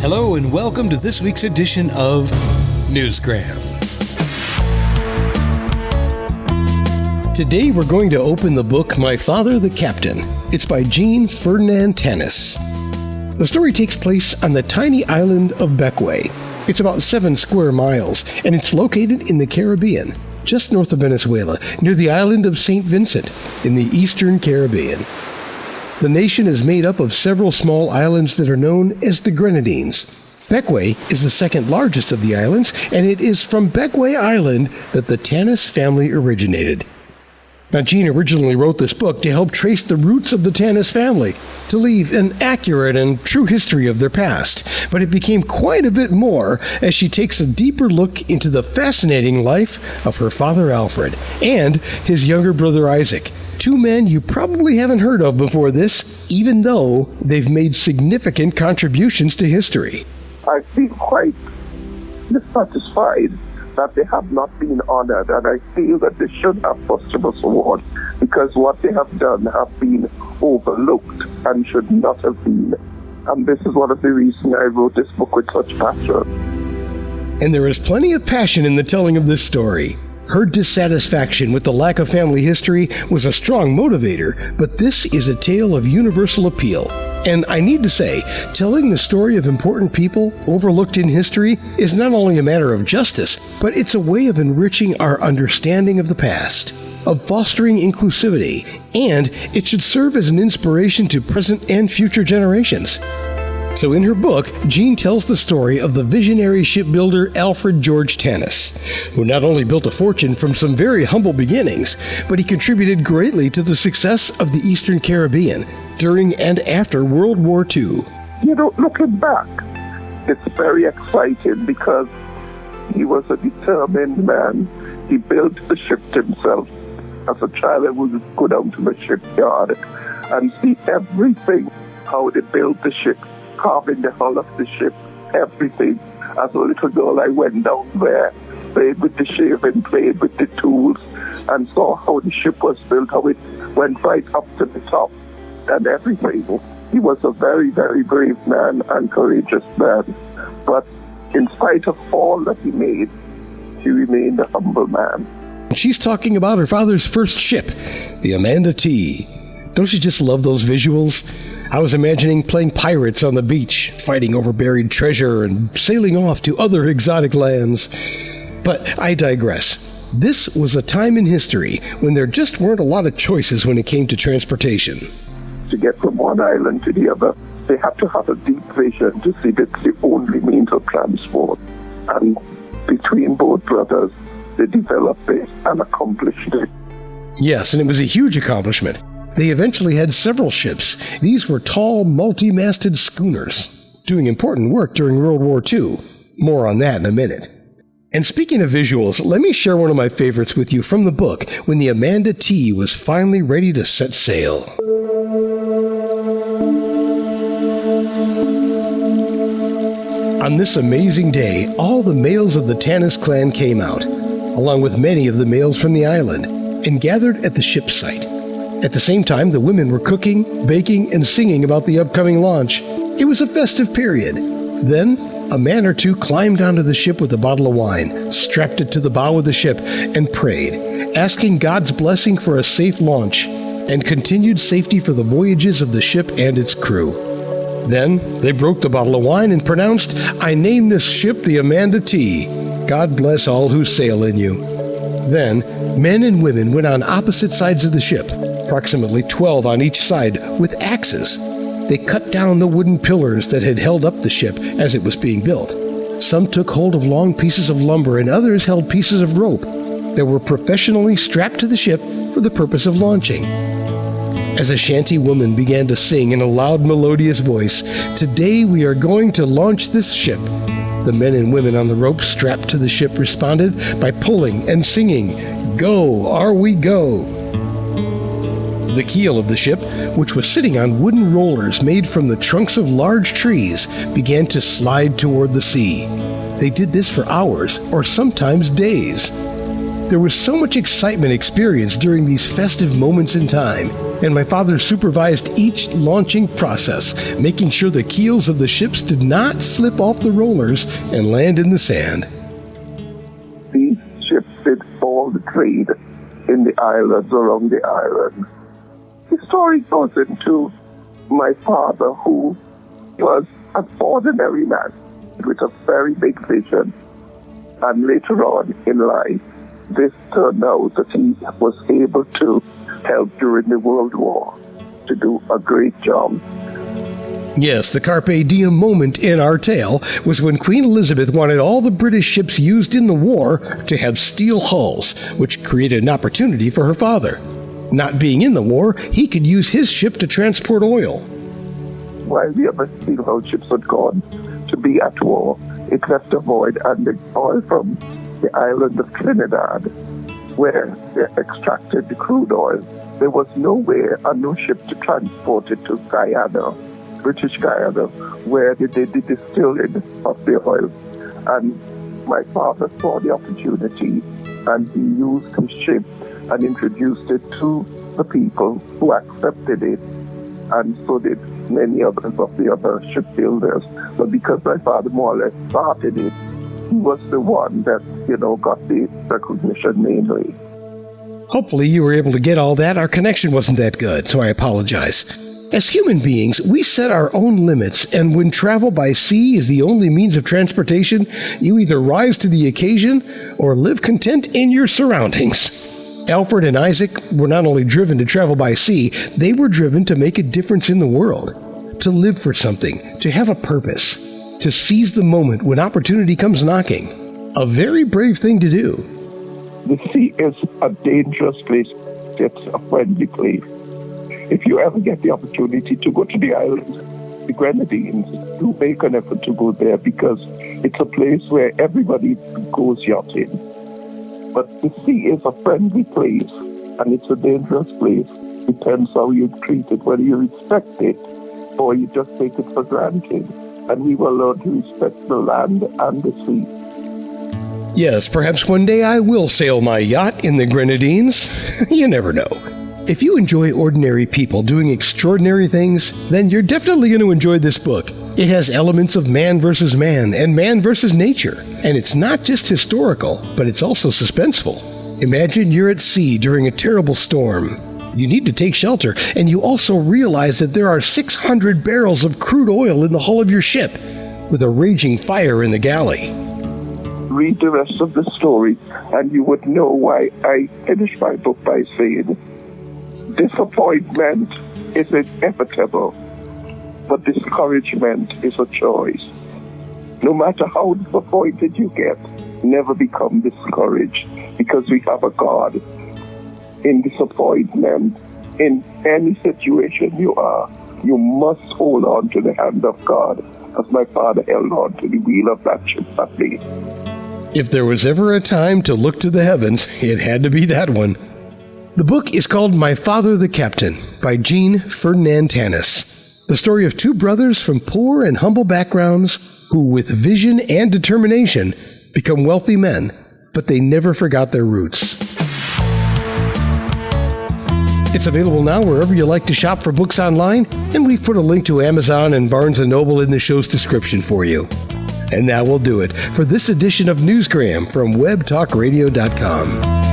Hello and welcome to this week's edition of Newsgram. Today we're going to open the book My Father the Captain. It's by Ferdinand Tannis. The story takes place on the tiny island of Bequia. It's about 7 square miles, and it's located in the Caribbean, just north of Venezuela, near the island of St. Vincent in the Eastern Caribbean. The nation is made up of several small islands that are known as the Grenadines. Bequia is the second largest of the islands, and it is from Bequia Island that the Tannis family originated. Now, Jean originally wrote this book to help trace the roots of the Tannis family, to leave an accurate and true history of their past. But it became quite a bit more as she takes a deeper look into the fascinating life of her father Alfred and his younger brother Isaac, 2 men you probably haven't heard of before this, even though they've made significant contributions to history. I feel quite dissatisfied that they have not been honored, and I feel that they should have posthumous awards because what they have done have been overlooked and should not have been. And this is one of the reasons I wrote this book with such passion. And there is plenty of passion in the telling of this story. Her dissatisfaction with the lack of family history was a strong motivator, but this is a tale of universal appeal. And I need to say, telling the story of important people overlooked in history is not only a matter of justice, but it's a way of enriching our understanding of the past, of fostering inclusivity, and it should serve as an inspiration to present and future generations. So in her book, Jean tells the story of the visionary shipbuilder Alfred George Tannis, who not only built a fortune from some very humble beginnings, but he contributed greatly to the success of the Eastern Caribbean during and after World War II. You know, looking back, it's very exciting because he was a determined man. He built the ship himself. As a child, I would go down to the shipyard and see everything, how they built the ship, carving the hull of the ship, everything. As a little girl, I went down there, played with the shaving, played with the tools, and saw how the ship was built, how it went right up to the top and everything. He was a very, very brave man and courageous man. But in spite of all that he made, he remained a humble man. She's talking about her father's first ship, the Amanda T. Don't you just love those visuals? I was imagining playing pirates on the beach, fighting over buried treasure and sailing off to other exotic lands. But I digress. This was a time in history when there just weren't a lot of choices when it came to transportation. To get from one island to the other, they had to have a deep vision to see that it's the only means of transport. And between both brothers, they developed it and accomplished it. Yes, and it was a huge accomplishment. They eventually had several ships. These were tall, multi-masted schooners, doing important work during World War II. More on that in a minute. And speaking of visuals, let me share one of my favorites with you from the book when the Amanda T was finally ready to set sail. On this amazing day, all the males of the Tannis clan came out, along with many of the males from the island, and gathered at the ship's site. At the same time, the women were cooking, baking, and singing about the upcoming launch. It was a festive period. Then, a man or two climbed onto the ship with a bottle of wine, strapped it to the bow of the ship, and prayed, asking God's blessing for a safe launch and continued safety for the voyages of the ship and its crew. Then, they broke the bottle of wine and pronounced, "I name this ship the Amanda T. God bless all who sail in you." Then, men and women went on opposite sides of the ship, approximately 12 on each side, with axes. They cut down the wooden pillars that had held up the ship as it was being built. Some took hold of long pieces of lumber and others held pieces of rope that were professionally strapped to the ship for the purpose of launching. As a shanty woman began to sing in a loud, melodious voice, "Today we are going to launch this ship," the men and women on the rope strapped to the ship responded by pulling and singing, "Go, are we go." The keel of the ship, which was sitting on wooden rollers made from the trunks of large trees, began to slide toward the sea. They did this for hours, or sometimes days. There was so much excitement experienced during these festive moments in time, and my father supervised each launching process, making sure the keels of the ships did not slip off the rollers and land in the sand. These ships did all the trade in the islands, around the island. The story goes into my father, who was an ordinary man with a very big vision. And later on in life, this turned out that he was able to help during the World War, to do a great job. Yes, the carpe diem moment in our tale was when Queen Elizabeth wanted all the British ships used in the war to have steel hulls, which created an opportunity for her father. Not being in the war, he could use his ship to transport oil. While the other steel hull ships had gone to be at war, it left a void, and the oil from the island of Trinidad, where they extracted the crude oil, there was no way and no ship to transport it to Guyana, British Guyana, where they did the distilling of the oil. And my father saw the opportunity, and he used his ship and introduced it to the people who accepted it, and so did many others of the other shipbuilders. But because my father more or less started it, he was the one that, got the recognition mainly. Hopefully you were able to get all that. Our connection wasn't that good, so I apologize. As human beings, we set our own limits, and when travel by sea is the only means of transportation, you either rise to the occasion or live content in your surroundings. Alfred and Isaac were not only driven to travel by sea, they were driven to make a difference in the world, to live for something, to have a purpose, to seize the moment when opportunity comes knocking. A very brave thing to do. The sea is a dangerous place. It's a friendly place. If you ever get the opportunity to go to the islands, the Grenadines, do make an effort to go there, because it's a place where everybody goes yachting. But the sea is a friendly place, and it's a dangerous place. Depends how you treat it, whether you respect it or you just take it for granted. And we will learn to respect the land and the sea. Yes, perhaps one day I will sail my yacht in the Grenadines. You never know. If you enjoy ordinary people doing extraordinary things, then you're definitely going to enjoy this book. It has elements of man versus man and man versus nature. And it's not just historical, but it's also suspenseful. Imagine you're at sea during a terrible storm. You need to take shelter, and you also realize that there are 600 barrels of crude oil in the hull of your ship, with a raging fire in the galley. Read the rest of the story, and you would know why I finished my book by saying, disappointment is inevitable, but discouragement is a choice. No matter how disappointed you get, never become discouraged, because we have a God. In disappointment, in any situation you are, you must hold on to the hand of God, as my father held on to the wheel of that ship that day. If there was ever a time to look to the heavens, it had to be that one. The book is called My Father the Captain by Ferdinand Tannis. The story of two brothers from poor and humble backgrounds who, with vision and determination, become wealthy men, but they never forgot their roots. It's available now wherever you like to shop for books online, and we've put a link to Amazon and Barnes & Noble in the show's description for you. And that will do it for this edition of Newsgram from webtalkradio.com.